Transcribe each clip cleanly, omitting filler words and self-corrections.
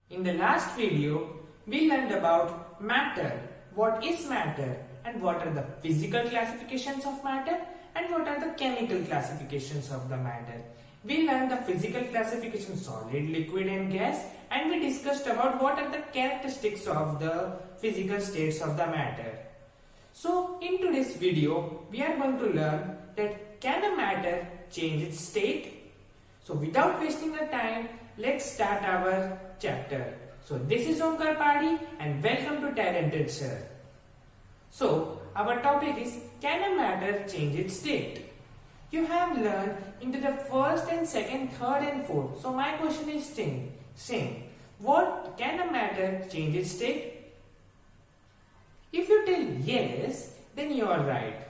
In the last video, we learned about matter, what is matter and what are the physical classifications of matter and what are the chemical classifications of the matter. We learned the physical classification solid, liquid and gas, and we discussed about what are the characteristics of the physical states of the matter. So in today's video, we are going to learn that can a matter change its state? So without wasting the time, let's start our chapter. So this is Omkar Padi and welcome to Talented Sir. So our topic is, can a matter change its state? You have learned into the first and second, third and fourth. So my question is same. What can a matter change its state? If you tell yes, then you are right.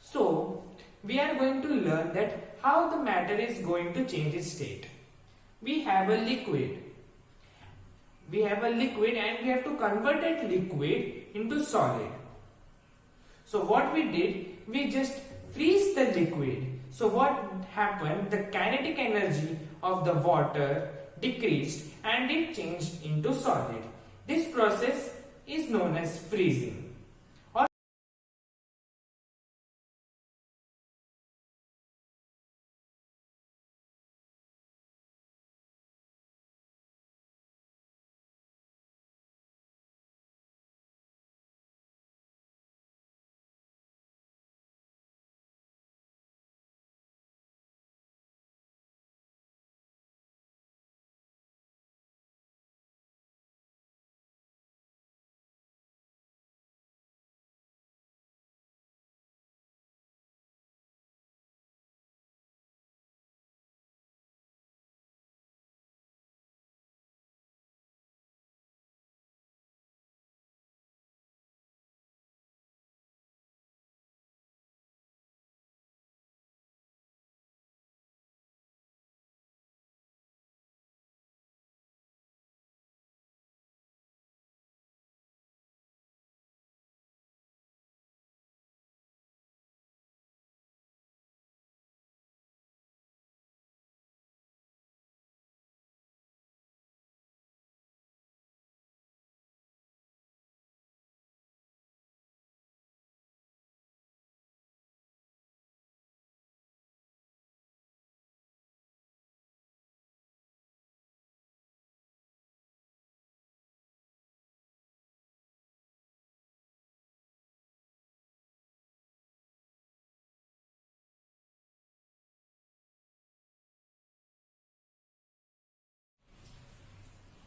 So we are going to learn that how the matter is going to change its state. We have a liquid. We have a liquid and we have to convert that liquid into solid. So what we did, we just freeze the liquid. So what happened? The kinetic energy of the water decreased and it changed into solid. This process is known as freezing.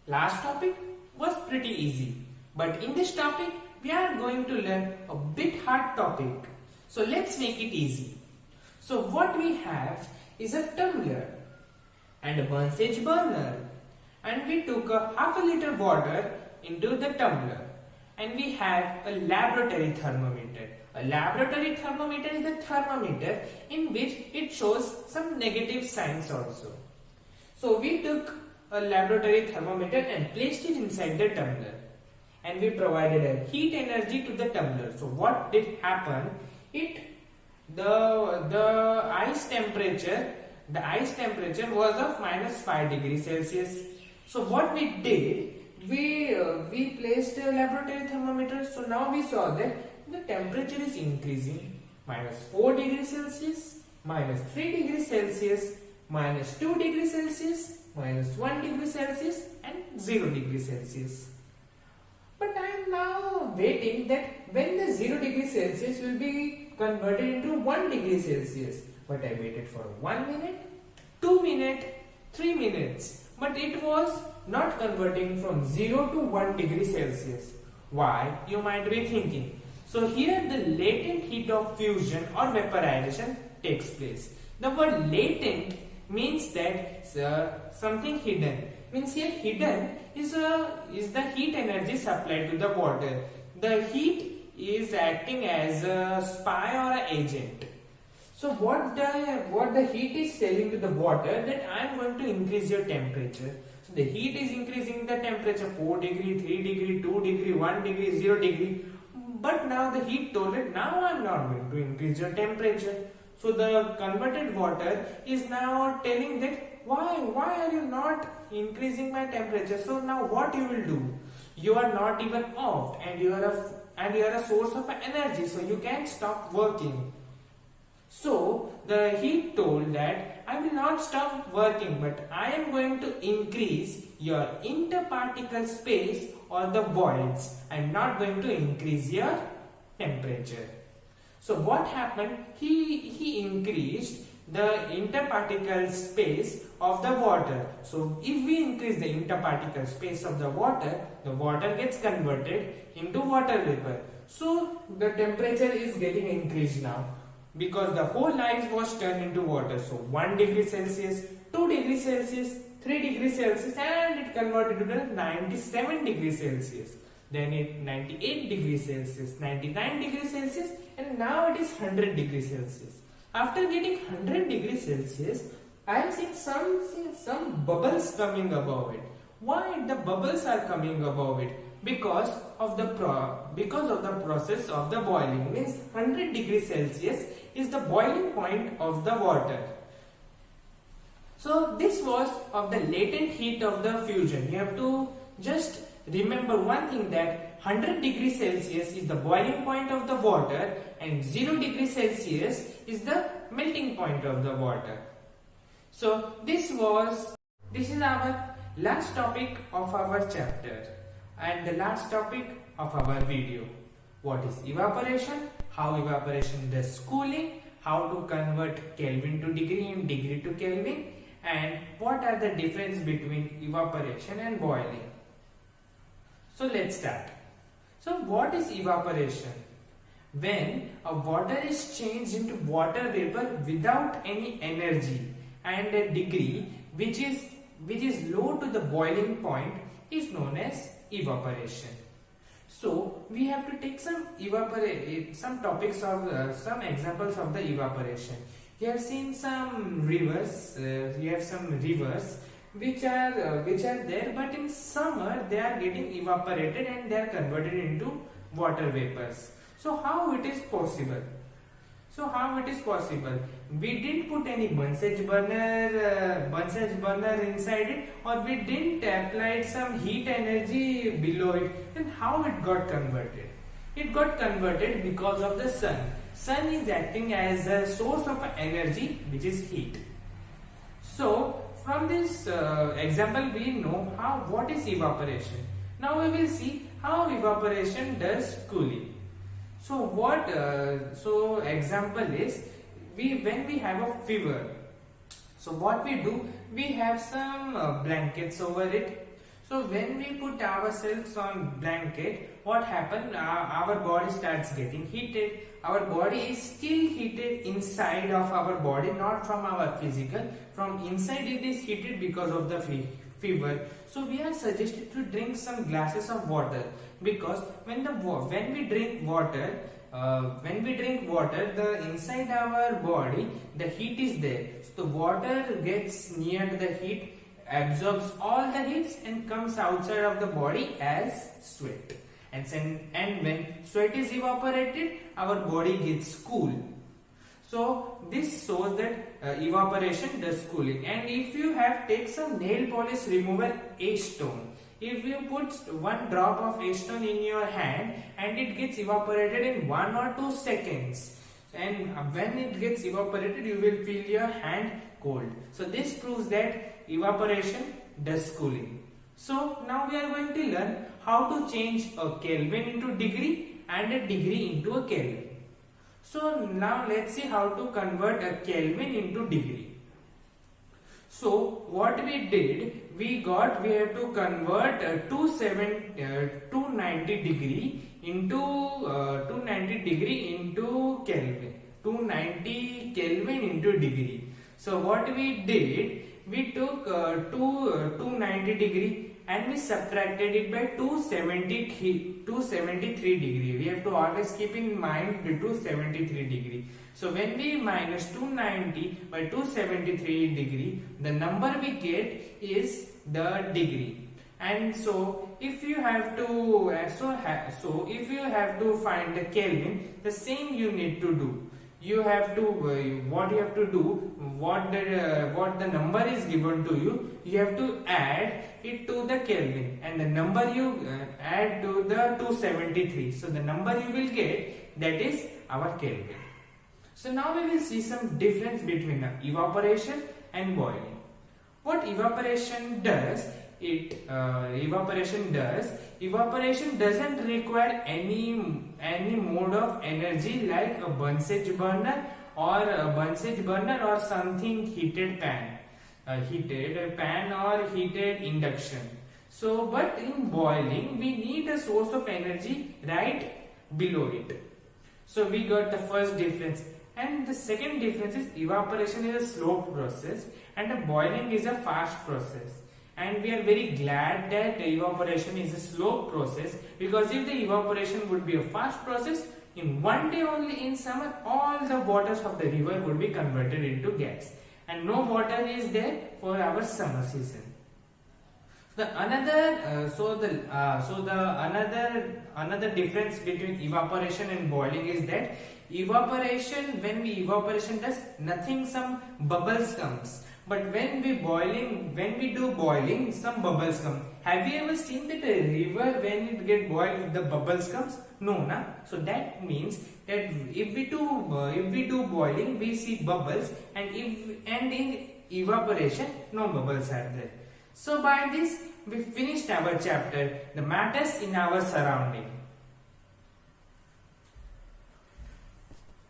Last topic was pretty easy, but in this topic we are going to learn a bit hard topic. So let's make it easy. So what we have is a tumbler and a Bunsen burner, and we took a half a liter water into the tumbler, and we have a laboratory thermometer. A laboratory thermometer is a thermometer in which it shows some negative signs also. So we took a laboratory thermometer and placed it inside the tumbler, and we provided a heat energy to the tumbler. So what did happen? The ice temperature was of -5 degrees Celsius. So what we did, we placed a laboratory thermometer. So now we saw that the temperature is increasing. -4 degrees Celsius, -3 degrees Celsius, -2 degrees Celsius, -1 degree Celsius and 0 degree Celsius. But I am now waiting that when the 0 degree Celsius will be converted into 1 degree Celsius. But I waited for 1 minute, 2 minutes, 3 minutes. But it was not converting from 0 to 1 degree Celsius. Why? You might be thinking. So here the latent heat of fusion or vaporization takes place. The word latent means that something hidden. Means here hidden is the heat energy supplied to the water. The heat is acting as a spy or an agent. So what the heat is telling to the water, that I am going to increase your temperature. So the heat is increasing the temperature 4 degree, 3 degree, 2 degree, 1 degree, 0 degree. But now the heat told it, now I am not going to increase your temperature. So the converted water is now telling that why are you not increasing my temperature? So now what you will do? You are not even off, and you are a source of energy, so you can't stop working. So the heat told that I will not stop working, but I am going to increase your interparticle space or the voids. I am not going to increase your temperature. So what happened? He increased the interparticle space of the water. So if we increase the interparticle space of the water gets converted into water vapor. So the temperature is getting increased now, because the whole ice was turned into water. So 1 degree Celsius, 2 degrees Celsius, 3 degrees Celsius, and it converted to 97 degrees Celsius. Then it 98 degrees Celsius, 99 degrees Celsius, and now it is 100 degrees Celsius. After getting 100 degrees Celsius, I am seeing some bubbles coming above it. Why the bubbles are coming above it? Because of the process of the boiling. Means 100 degrees Celsius is the boiling point of the water. So this was of the latent heat of the fusion. You have to just remember one thing, that 100 degrees Celsius is the boiling point of the water and 0 degrees Celsius is the melting point of the water. So this is our last topic of our chapter and the last topic of our video. What is evaporation? How evaporation does cooling? How to convert Kelvin to degree and degree to Kelvin? And what are the difference between evaporation and boiling? So let's start. So what is evaporation? When a water is changed into water vapor without any energy, and a degree which is low to the boiling point is known as evaporation. So we have to take some topics of some examples of the evaporation. You have seen some rivers. You have some rivers which are there, but in summer they are getting evaporated and they are converted into water vapors. So how it is possible? We didn't put any Bunsen burner inside it, or we didn't apply some heat energy below it. Then how it got converted? It got converted because of the sun. Sun is acting as a source of energy, which is heat. So from this example we know what is evaporation. Now we will see how evaporation does cooling. So example is, when we have a fever, so what we do, we have some blankets over it. So when we put ourselves on blanket, what happens? Our body starts getting heated. Our body is still heated inside of our body, not from our physical. From inside it is heated because of the fever. So we are suggested to drink some glasses of water, because when we drink water, the inside our body, the heat is there. So the water gets near to the heat, absorbs all the heat and comes outside of the body as sweat. And when sweat is evaporated, our body gets cool. So this shows that evaporation does cooling. And if you take some nail polish remover acetone, if you put 1 drop of acetone in your hand and it gets evaporated in 1 or 2 seconds, and when it gets evaporated, you will feel your hand cold. So this proves that evaporation does cooling. So now we are going to learn how to change a Kelvin into degree and a degree into a Kelvin. So now let's see how to convert a Kelvin into degree. So what we did, we have to convert 290 degree into Kelvin. 290 Kelvin into degree. So what we did, we took 290 degree and we subtracted it by 273 degree. We have to always keep in mind the 273 degree. So when we minus 290 by 273 degree, the number we get is the degree. And so if you have to find the Kelvin, the same you need to do. you have to what you have to do, what the number is given to you, you have to add it to the Kelvin, and the number you add to the 273. So the number you will get, that is our Kelvin. So now we will see some difference between evaporation and boiling. What evaporation does, evaporation doesn't require any mode of energy like a Bunsen burner or something heated pan, or heated induction. So but in boiling we need a source of energy right below it. So we got the first difference. And the second difference is evaporation is a slow process and boiling is a fast process. And we are very glad that evaporation is a slow process, because if the evaporation would be a fast process, in one day only in summer all the waters of the river would be converted into gas and no water is there for our summer season. Another difference between evaporation and boiling is that when we evaporation does nothing, some bubbles comes, but when we do boiling, some bubbles come. Have you ever seen that a river, when it get boiled, the bubbles comes? No, na? So that means that if we do boiling, we see bubbles, and in evaporation no bubbles are there. So by this we finished our chapter, the matters in our surrounding.